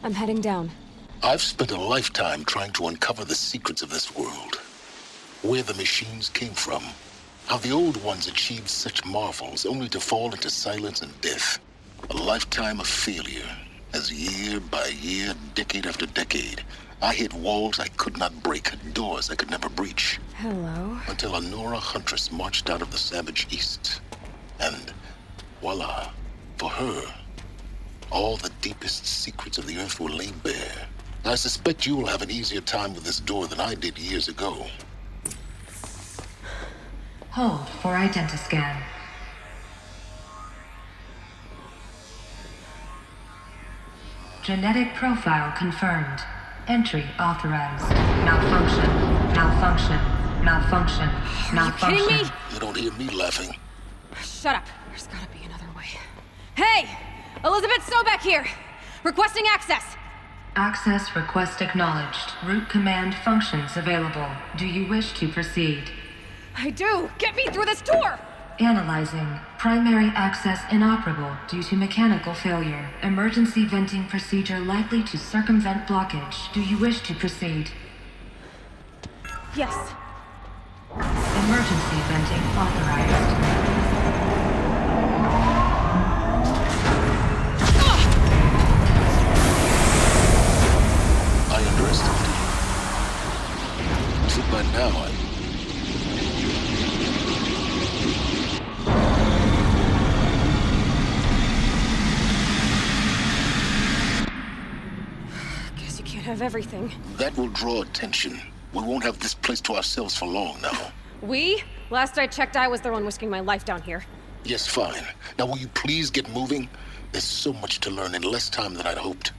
I'm heading down. I've spent a lifetime trying to uncover the secrets of this world. Where the machines came from. How the old ones achieved such marvels only to fall into silence and death. A lifetime of failure, as year by year, decade after decade, I hit walls I could not break, doors I could never breach. Hello? Until a Nora huntress marched out of the savage east. And voila, for her, all the deepest secrets of the earth were laid bare. I suspect you will have an easier time with this door than I did years ago. Hold for identiscan. Genetic profile confirmed. Entry authorized. Malfunction. Malfunction. Malfunction. Malfunction. Are you kidding me? You don't hear me laughing. Shut up. There's gotta be another way. Hey! Elizabeth Sobeck here! Requesting access! Access request acknowledged. Root command functions available. Do you wish to proceed? I do! Get me through this door! Analyzing. Primary access inoperable due to mechanical failure. Emergency venting procedure likely to circumvent blockage. Do you wish to proceed? Yes. Emergency venting authorized. I underestimated you. So by now, Guess you can't have everything. that will draw attention. We won't have this place to ourselves for long now. We? Last I checked, I was the one risking my life down here. Yes, fine. Now will you please get moving? There's so much to learn in less time than I'd hoped.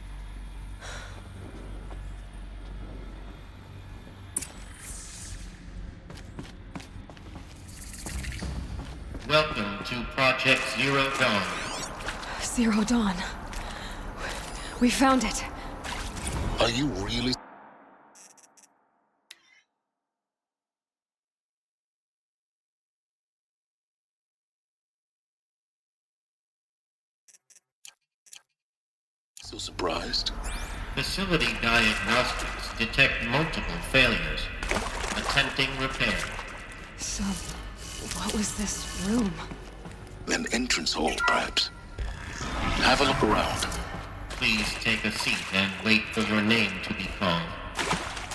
Welcome to Project Zero Dawn. Zero Dawn. We found it. Are you really? So surprised? Facility diagnostics detect multiple failures. Attempting repair. So, what was this room? An entrance hall, perhaps. Have a look around. Please take a seat and wait for your name to be called.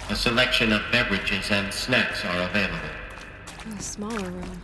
A selection of beverages and snacks are available. A smaller room.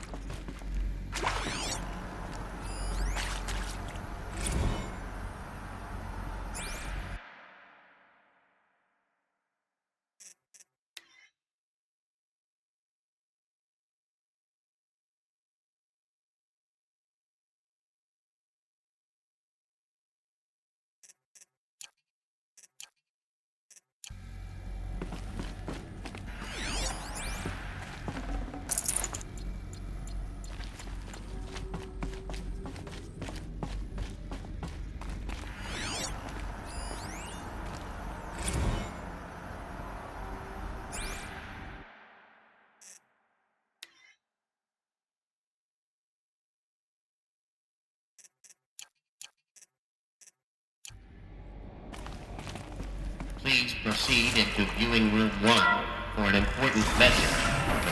Please proceed into viewing room 1 for an important message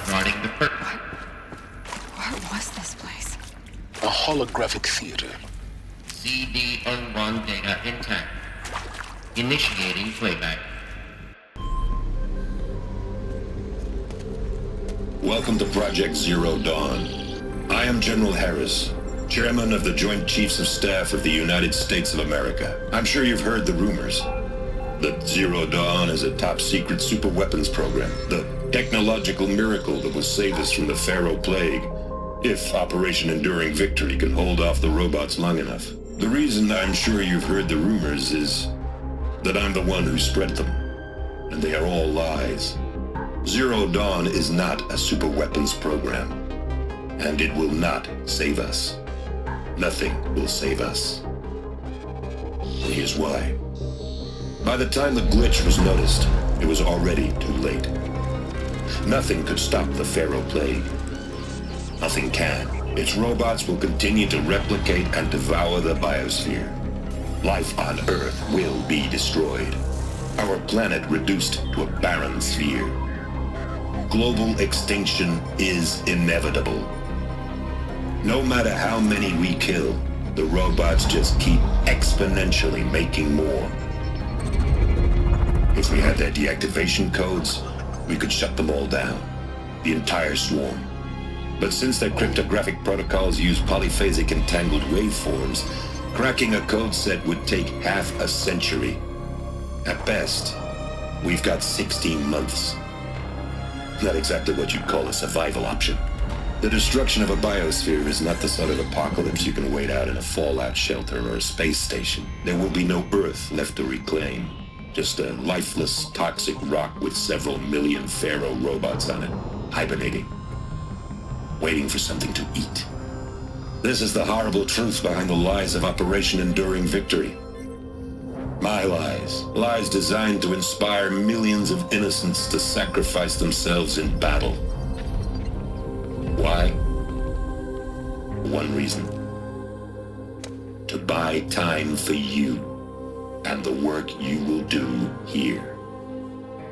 regarding the purpose. What was this place? A holographic theater. CD01 data intact. Initiating playback. Welcome to Project Zero Dawn. I am General Harris, Chairman of the Joint Chiefs of Staff of the United States of America. I'm sure you've heard the rumors. That Zero Dawn is a top-secret superweapons program, the technological miracle that will save us from the Pharaoh Plague, if Operation Enduring Victory can hold off the robots long enough. The reason I'm sure you've heard the rumors is that I'm the one who spread them, and they are all lies. Zero Dawn is not a superweapons program, and it will not save us. Nothing will save us. Here's why. By the time the glitch was noticed, it was already too late. Nothing could stop the Pharaoh Plague. Nothing can. Its robots will continue to replicate and devour the biosphere. life on Earth will be destroyed. Our planet reduced to a barren sphere. Global extinction is inevitable. No matter how many we kill, the robots just keep exponentially making more. If we had their deactivation codes, we could shut them all down, the entire swarm. But since their cryptographic protocols use polyphasic entangled waveforms, cracking a code set would take half a century. At best, we've got 16 months. Not exactly what you'd call a survival option. The destruction of a biosphere is not the sort of apocalypse you can wait out in a fallout shelter or a space station. There will be no Earth left to reclaim. Just a lifeless, toxic rock with several million Pharaoh robots on it, hibernating, waiting for something to eat. This is the horrible truth behind the lies of Operation Enduring Victory. My lies. Lies designed to inspire millions of innocents to sacrifice themselves in battle. Why? One reason. To buy time for you and the work you will do here.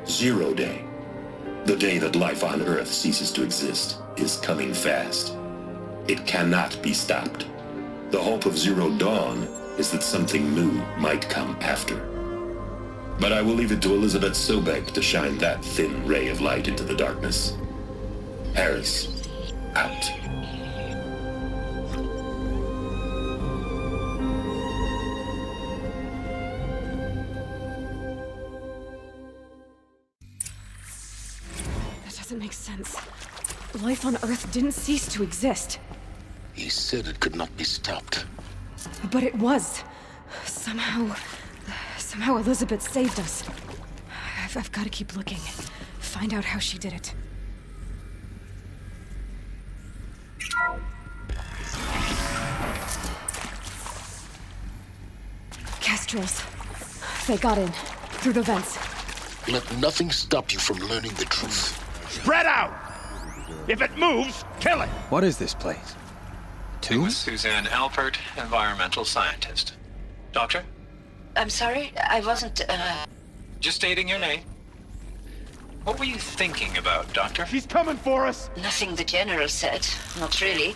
Zero Day, the day that life on Earth ceases to exist, is coming fast. It cannot be stopped. The hope of Zero Dawn is that something new might come after. But I will leave it to Elizabeth Sobeck to shine that thin ray of light into the darkness. Harris, out. That doesn't make sense. Life on Earth didn't cease to exist. He said it could not be stopped. But it was. Somehow Elizabeth saved us. I've got to keep looking. Find out how she did it. Kestrels. They got in. Through the vents. Let nothing stop you from learning the truth. Spread out! If it moves, kill it! What is this place? It was Suzanne Alpert, environmental scientist. Doctor? I'm sorry, I wasn't, Just stating your name. What were you thinking about, Doctor? She's coming for us! Nothing the General said. Not really.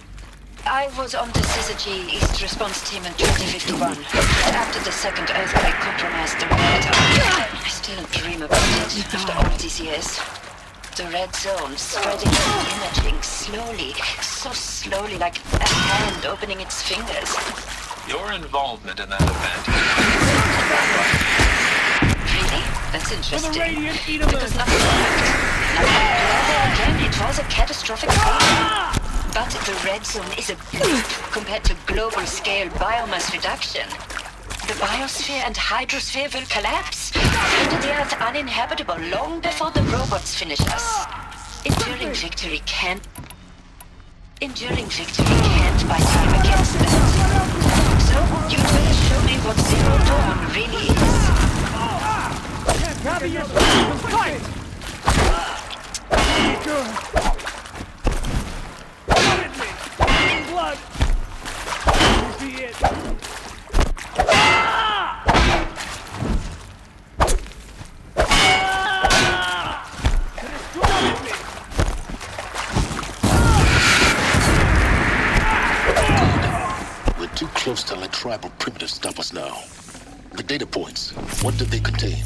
I was on the Syzygy East Response Team in 2051. After the second earthquake compromised the red. I still dream about it after all these years. The red zone spreading the imaging slowly, so slowly, like a hand opening its fingers. Your involvement in that event. Really? That's interesting. Radiant Edelman! Because nothing worked. Again, it was a catastrophic failure. But the red zone is a blip compared to global-scale biomass reduction. The biosphere and hydrosphere will collapse, render the Earth uninhabitable long before the robots finish us. Enduring victory can't buy time against that. So, you better show me what Zero Dawn really is. Grab your fight! Blood! You see it! We're too close to let tribal primitives stop us now. The data points, what did they contain?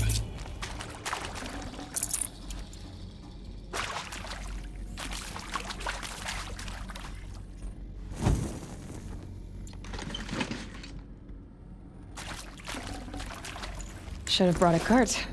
Should have brought a cart.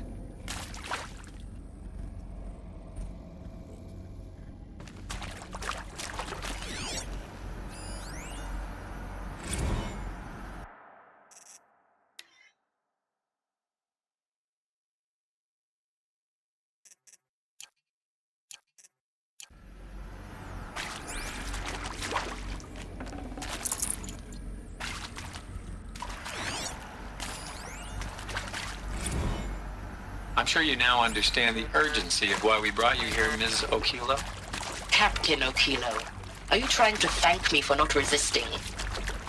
I'm sure you now understand the urgency of why we brought you here, Ms. Okilo. Captain Okilo, are you trying to thank me for not resisting?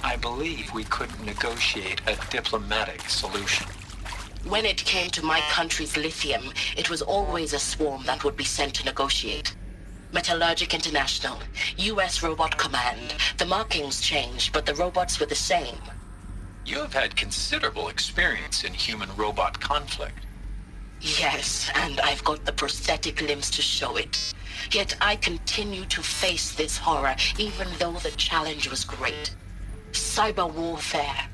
I believe we couldn't negotiate a diplomatic solution. When it came to my country's lithium, it was always a swarm that would be sent to negotiate. Metallurgic International, US Robot Command. The markings changed, but the robots were the same. You have had considerable experience in human-robot conflict. Yes, and I've got the prosthetic limbs to show it. Yet I continue to face this horror, even though the challenge was great. Cyber warfare.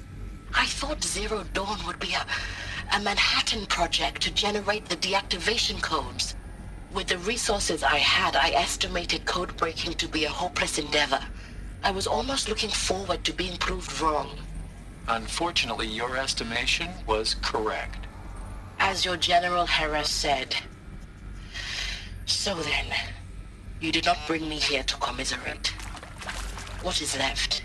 I thought Zero Dawn would be a Manhattan project to generate the deactivation codes. With the resources I had, I estimated code breaking to be a hopeless endeavor. I was almost looking forward to being proved wrong. Unfortunately, your estimation was correct. As your General Hera said. So then, you did not bring me here to commiserate. What is left?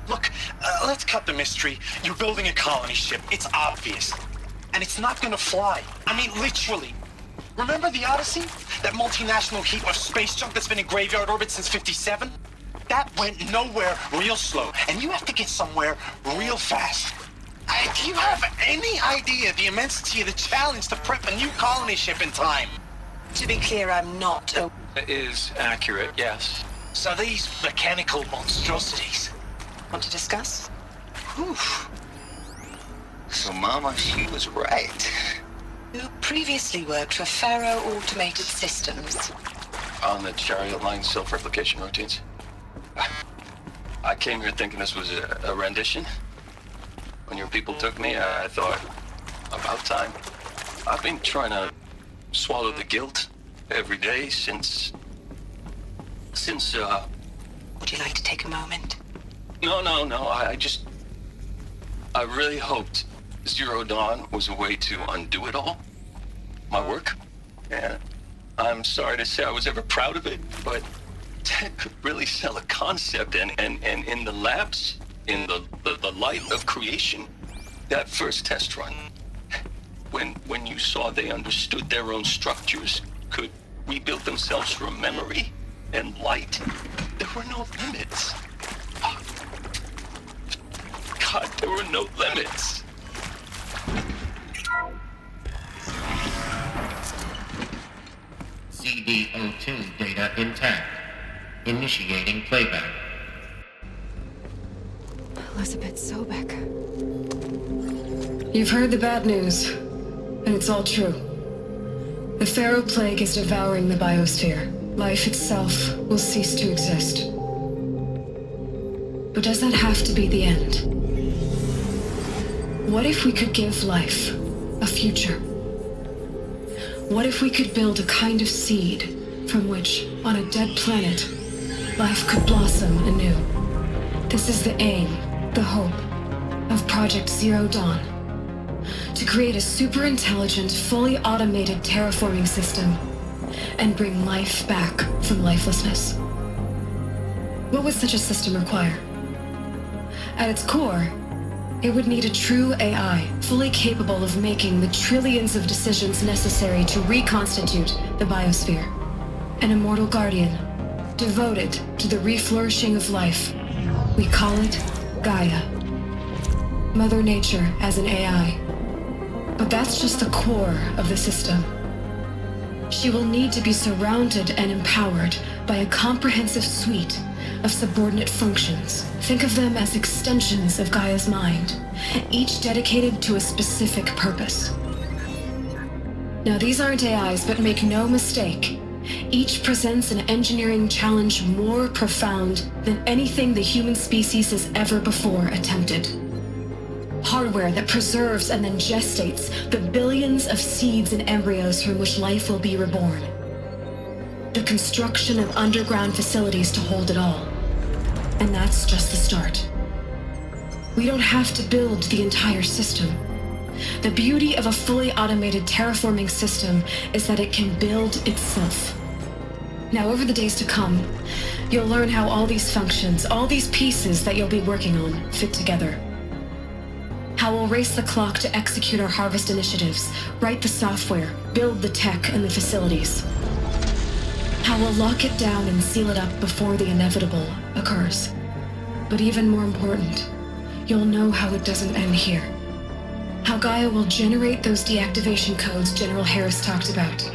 Look, let's cut the mystery. You're building a colony ship. It's obvious. And it's not gonna fly. I mean, literally. Remember the Odyssey? That multinational heap of space junk that's been in graveyard orbit since '57? That went nowhere real slow. And you have to get somewhere real fast. Do you have any idea the immensity of the challenge to prep a new colony ship in time? To be clear, I'm not a... That is accurate, yes. So these mechanical monstrosities... Want to discuss? Whew. So Mama, she was right. You previously worked for Faro Automated Systems. On the chariot line self-replication routines. I came here thinking this was a rendition. When your people took me, I thought, about time. I've been trying to swallow the guilt every day since... Would you like to take a moment? No. I really hoped Zero Dawn was a way to undo it all. My work. And I'm sorry to say I was ever proud of it, but Ted could really sell a concept, and in the labs, in the light of creation, that first test run, when you saw they understood their own structures, could rebuild themselves from memory and light, there were no limits. God, there were no limits. CD02 data intact. Initiating playback. Elizabeth Sobeck. You've heard the bad news, and it's all true. The Pharaoh Plague is devouring the biosphere. Life itself will cease to exist. But does that have to be the end? What if we could give life a future? What if we could build a kind of seed from which, on a dead planet, life could blossom anew? This is the aim, the hope, of Project Zero Dawn. To create a super-intelligent, fully automated terraforming system and bring life back from lifelessness. What would such a system require? At its core, it would need a true AI, fully capable of making the trillions of decisions necessary to reconstitute the biosphere. An immortal guardian, devoted to the reflourishing of life. We call it Gaia. Mother Nature as an AI. But that's just the core of the system. She will need to be surrounded and empowered by a comprehensive suite of subordinate functions. Think of them as extensions of Gaia's mind, each dedicated to a specific purpose. Now, these aren't AIs, but make no mistake, each presents an engineering challenge more profound than anything the human species has ever before attempted. Hardware that preserves and then gestates the billions of seeds and embryos from which life will be reborn. The construction of underground facilities to hold it all. And that's just the start. We don't have to build the entire system. The beauty of a fully automated terraforming system is that it can build itself. Now, over the days to come, you'll learn how all these functions, all these pieces that you'll be working on, fit together. How we'll race the clock to execute our harvest initiatives, write the software, build the tech and the facilities. How we'll lock it down and seal it up before the inevitable occurs. But even more important, you'll know how it doesn't end here. How Gaia will generate those deactivation codes General Harris talked about,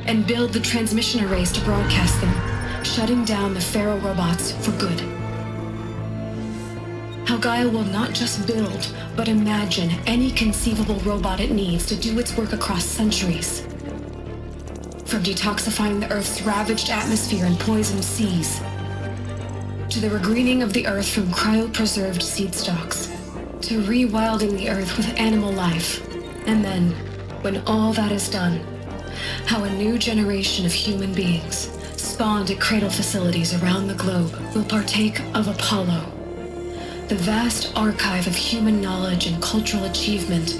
and build the transmission arrays to broadcast them, shutting down the Pharaoh robots for good. How Gaia will not just build, but imagine any conceivable robot it needs to do its work across centuries. From detoxifying the Earth's ravaged atmosphere and poisoned seas, to the regreening of the Earth from cryopreserved seed stalks, to rewilding the Earth with animal life. And then, when all that is done, how a new generation of human beings, spawned at cradle facilities around the globe, will partake of Apollo, the vast archive of human knowledge and cultural achievement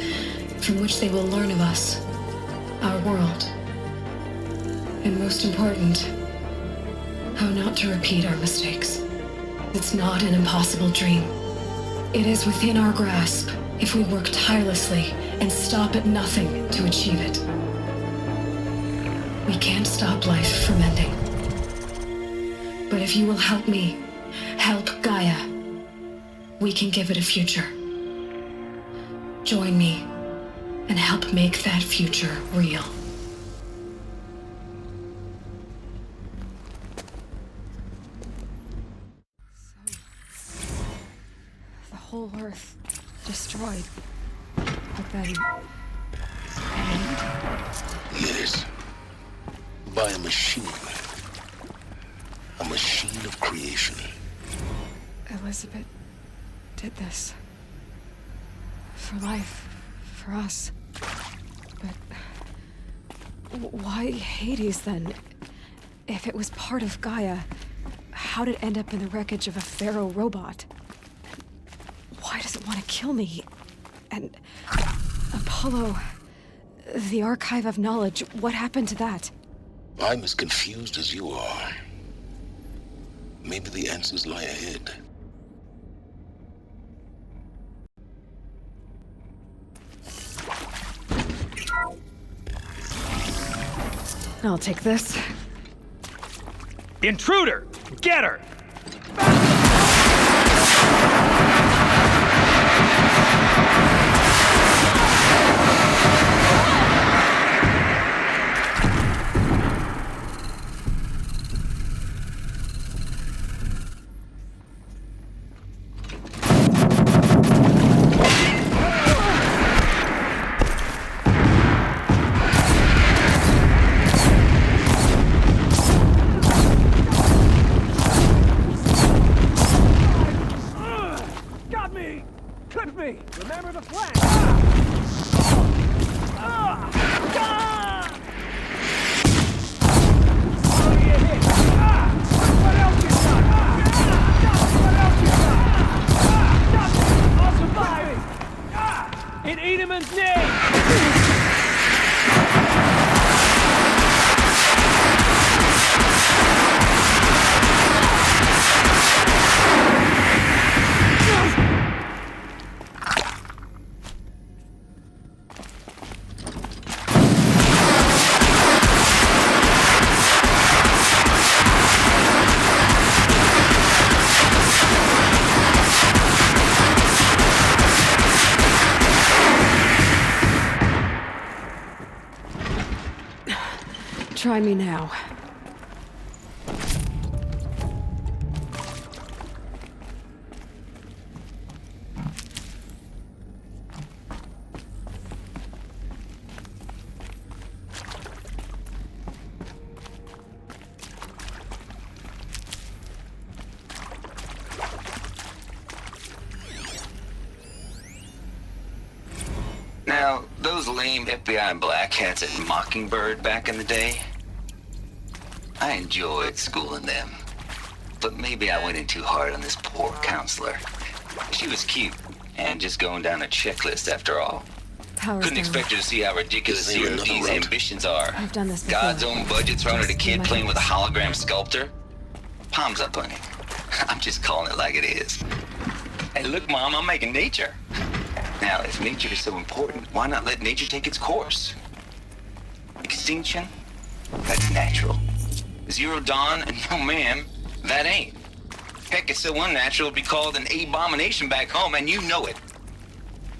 from which they will learn of us, our world. And most important, how not to repeat our mistakes. It's not an impossible dream. It is within our grasp if we work tirelessly and stop at nothing to achieve it. We can't stop life from ending. But if you will help me, help Gaia, we can give it a future. Join me and help make that future real. The whole Earth destroyed. But then... Yes. By a machine. A machine of creation. Elizabeth did this. For life. For us. But... why Hades, then? If it was part of Gaia, how'd it end up in the wreckage of a Pharaoh robot? Why does it want to kill me? And... Apollo... the Archive of Knowledge, what happened to that? I'm as confused as you are. Maybe the answers lie ahead. I'll take this. Intruder! Get her! Remember the flag! What else you got? What else you got? I'll survive! In Edelman's name! Try me now. Now, those lame FBI black hats at Mockingbird back in the day, I enjoyed schooling them. But maybe I went in too hard on this poor counselor. She was cute, and just going down a checklist after all. Couldn't expect her to see how ridiculous CRP's ambitions are. I've done this before. God's own budget thrown at a kid playing with a hologram sculptor. Palms up, honey. I'm just calling it like it is. Hey, look, Mom, I'm making nature. Now, if nature is so important, why not let nature take its course? Extinction? That's natural. Zero Dawn? No, ma'am, that ain't. Heck, it's so unnatural to be called an abomination back home, and you know it.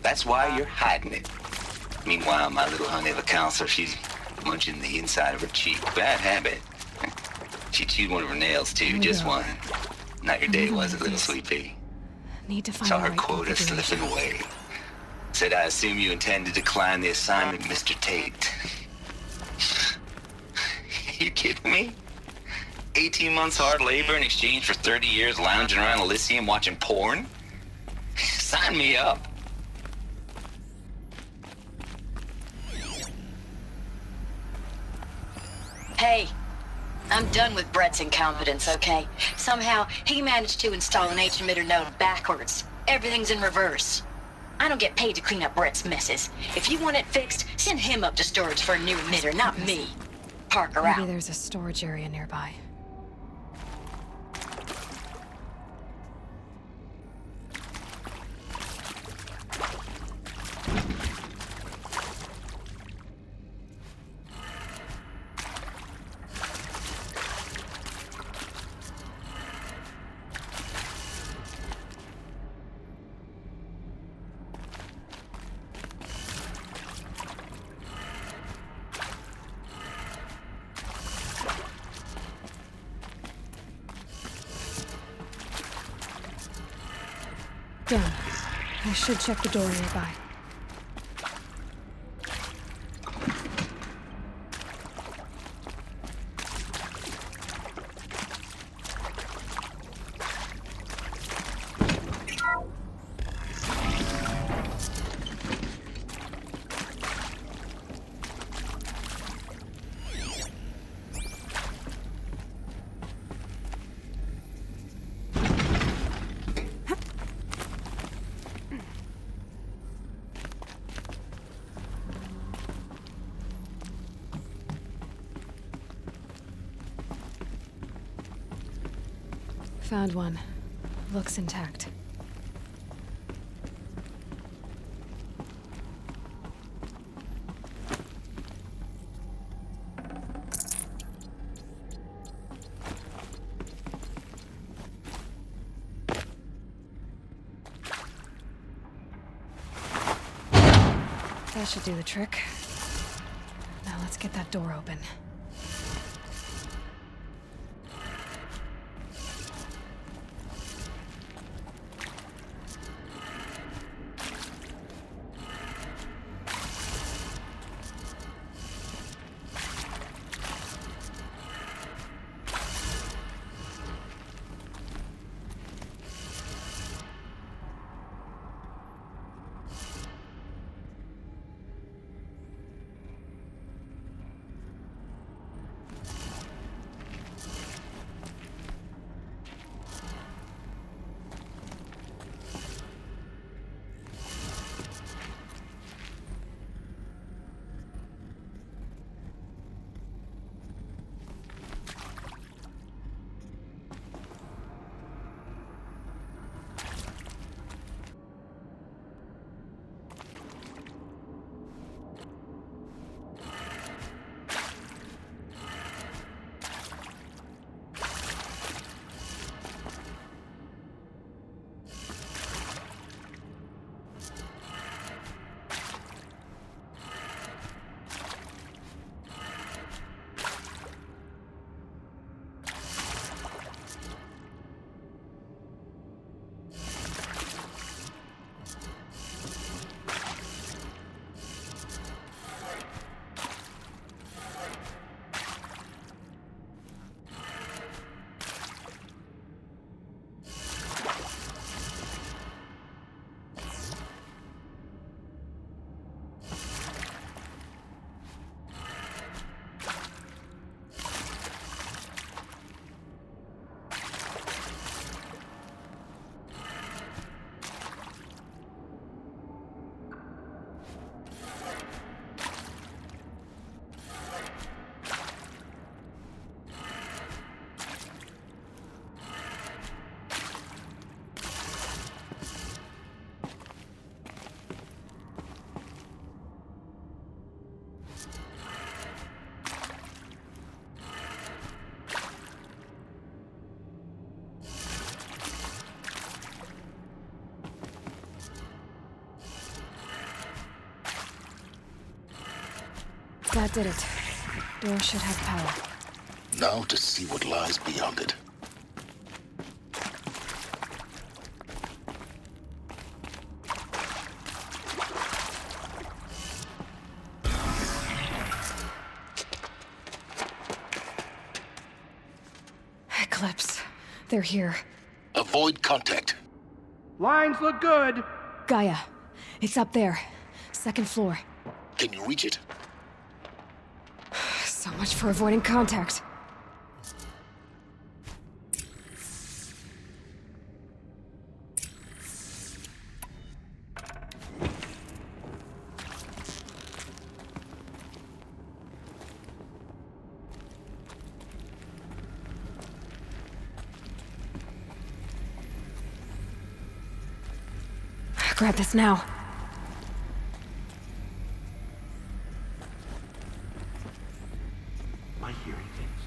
That's why you're hiding it. Meanwhile, my little honey of a counselor, she's munching the inside of her cheek. Bad habit. She chewed one of her nails, too, just one. Not your day, was it, little sweet pea? Need to find Saw the her right quota configuration. slipping away. Said, I assume you intend to decline the assignment, Mr. Tate. You kidding me? 18 months hard labor in exchange for 30 years lounging around Elysium watching porn? Sign me up. Hey, I'm done with Brett's incompetence, okay? Somehow, he managed to install an it.middle node backwards. Everything's in reverse. I don't get paid to clean up Brett's messes. If you want it fixed, send him up to storage for a new emitter, not me. Parker out. Maybe there's a storage area nearby. Done. I should check the door nearby. Found one. Looks intact. That should do the trick. Now let's get that door open. That did it. Door should have power. Now to see what lies beyond it. Eclipse. They're here. Avoid contact. Lines look good. Gaia. It's up there. Second floor. Can you reach it? So much for avoiding contact. Grab this now. Am I hearing things?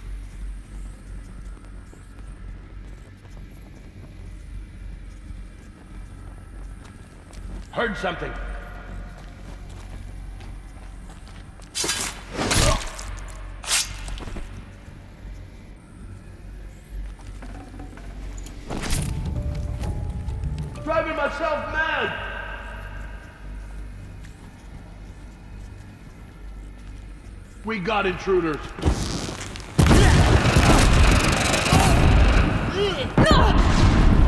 Heard something. Driving myself mad! We got intruders.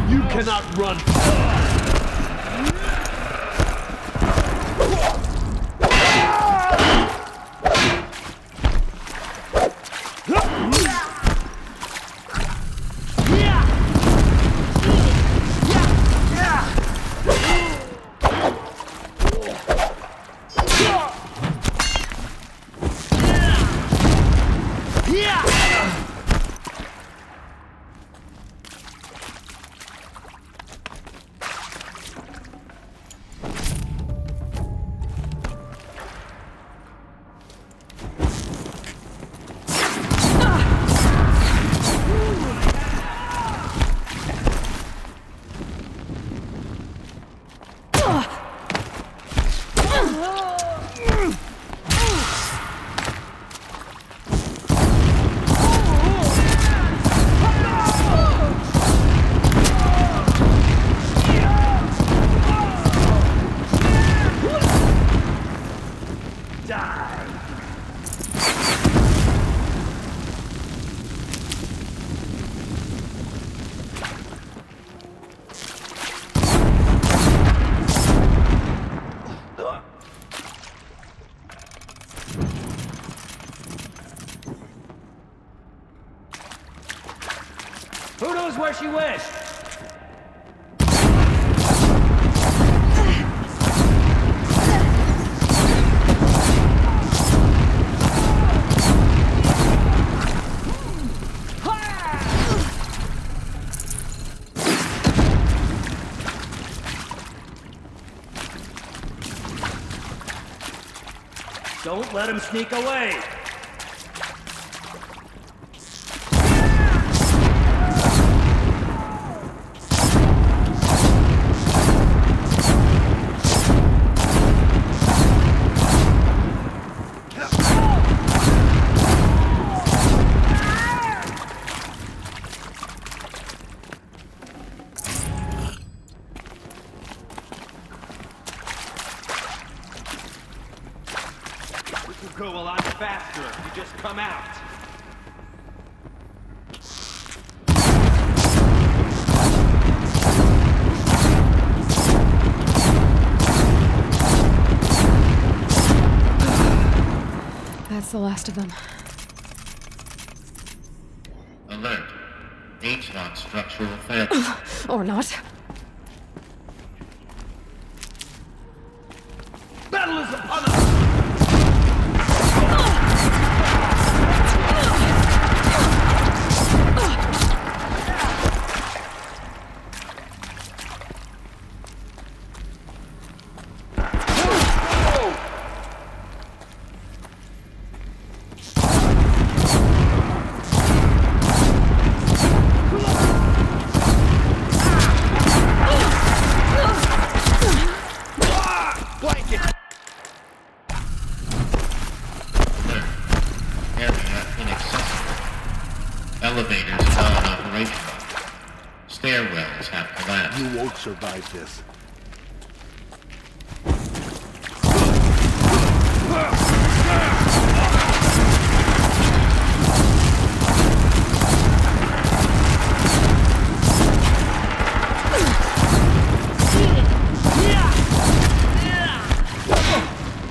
You cannot run. Who knows where she went? Don't let him sneak away. Go a lot faster if you just come out. That's the last of them. Alert. H-lock structural failure. Or not. Battle is upon us! stairwells have collapsed. You won't survive this.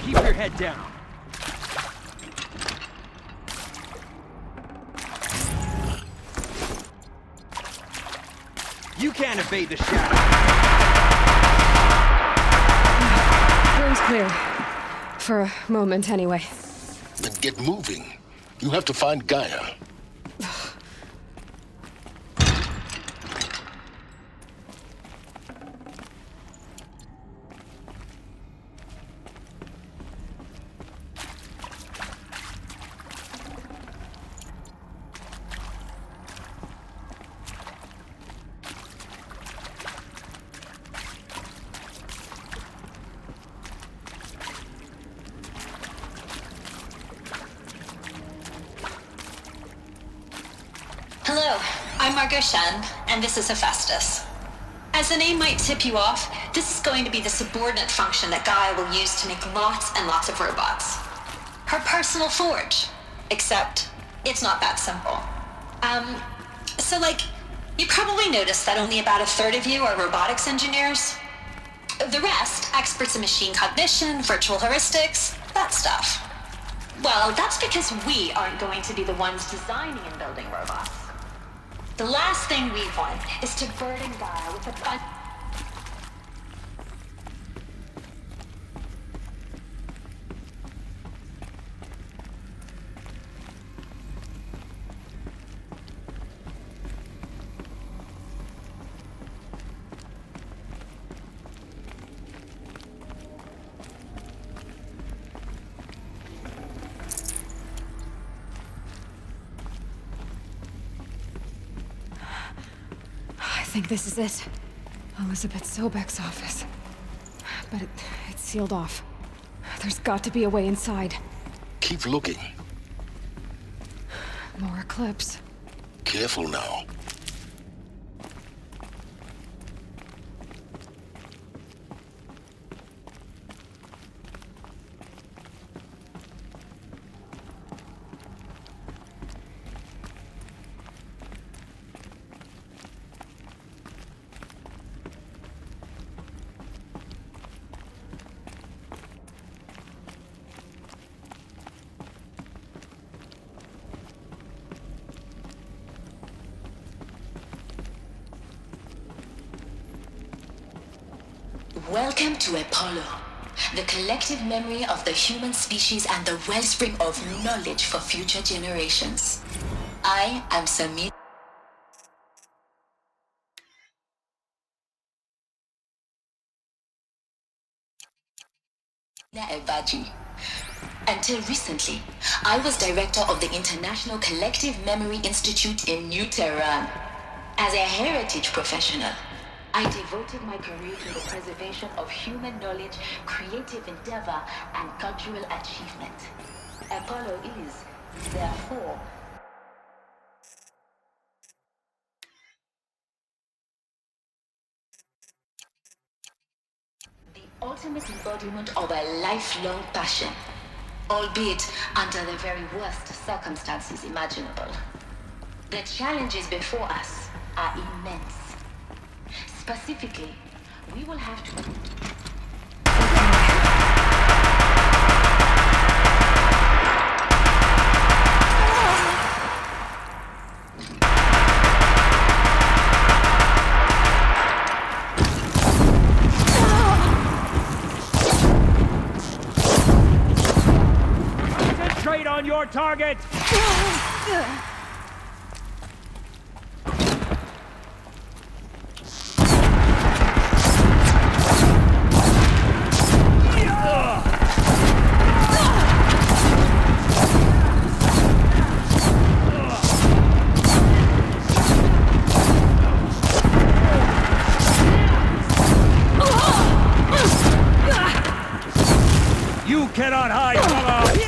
Keep your head down. You can't evade the shadow. Room's clear. For a moment, anyway. Then get moving. You have to find Gaia. Hello, I'm Margot Shen, and this is Hephaestus. As the name might tip you off, this is going to be the subordinate function that Gaia will use to make lots and lots of robots. Her personal forge. Except, it's not that simple. You probably noticed that only about a third of you are robotics engineers. The rest, experts in machine cognition, virtual heuristics, that stuff. Well, that's because we aren't going to be the ones designing and building robots. The last thing we want is to burden Gaia with a bunch. I think this is it. Elizabeth Sobeck's office. But it's sealed off. There's got to be a way inside. Keep looking. More Eclipse. Careful now. Welcome to Apollo, the collective memory of the human species and the wellspring of knowledge for future generations. I am Samir. Ebaji. Until recently, I was director of the International Collective Memory Institute in New Tehran. As a heritage professional, I devoted my career to the preservation of human knowledge, creative endeavor, and cultural achievement. Apollo is, therefore, the ultimate embodiment of a lifelong passion, albeit under the very worst circumstances imaginable. The challenges before us are immense. Specifically, we will have to... Concentrate on your target! You cannot hide from us!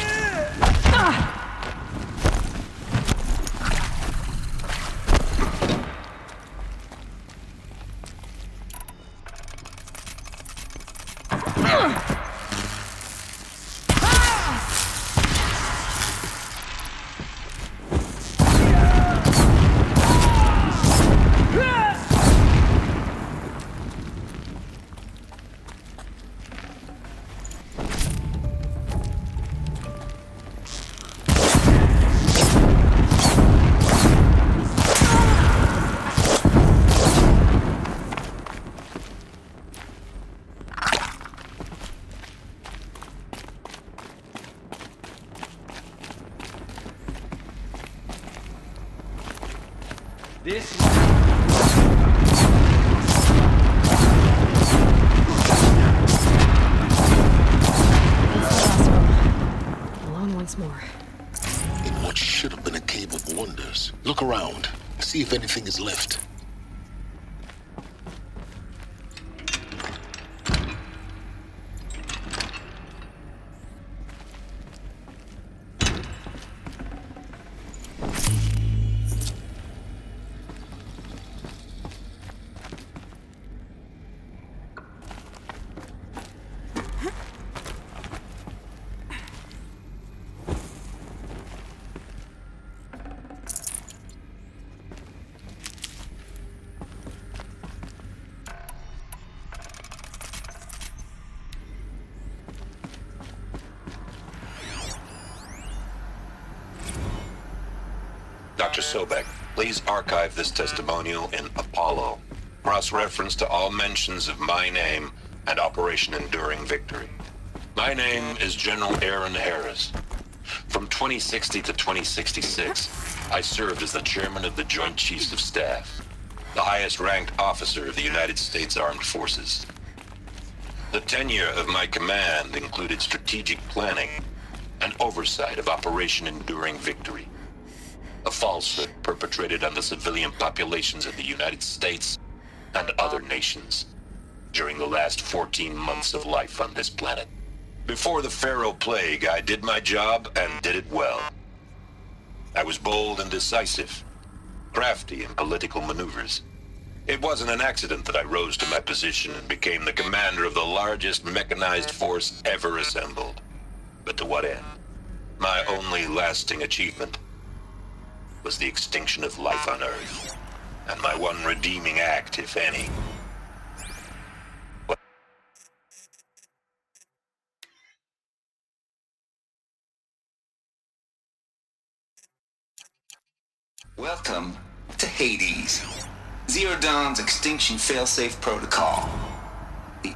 see if anything is left. Dr. Sobeck, please archive this testimonial in Apollo. Cross-reference to all mentions of my name and Operation Enduring Victory. My name is General Aaron Harris. From 2060 to 2066, I served as the chairman of the Joint Chiefs of Staff, the highest-ranked officer of the United States Armed Forces. The tenure of my command included strategic planning and oversight of Operation Enduring Victory, a falsehood perpetrated on the civilian populations of the United States and other nations during the last 14 months of life on this planet. Before the Pharaoh Plague, I did my job and did it well. I was bold and decisive, crafty in political maneuvers. It wasn't an accident that I rose to my position and became the commander of the largest mechanized force ever assembled. But to what end? My only lasting achievement was the extinction of life on Earth, and my one redeeming act, if any. Welcome to Hades, Zero Dawn's extinction failsafe protocol. The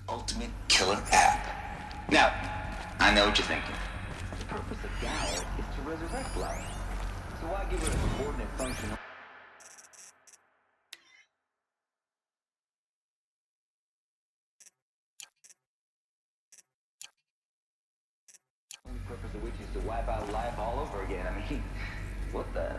ultimate killer app. Now, I know what you're thinking. The purpose of Gaia is to resurrect life. So why give it a subordinate function? The purpose of which is to wipe out life all over again. I mean, what the...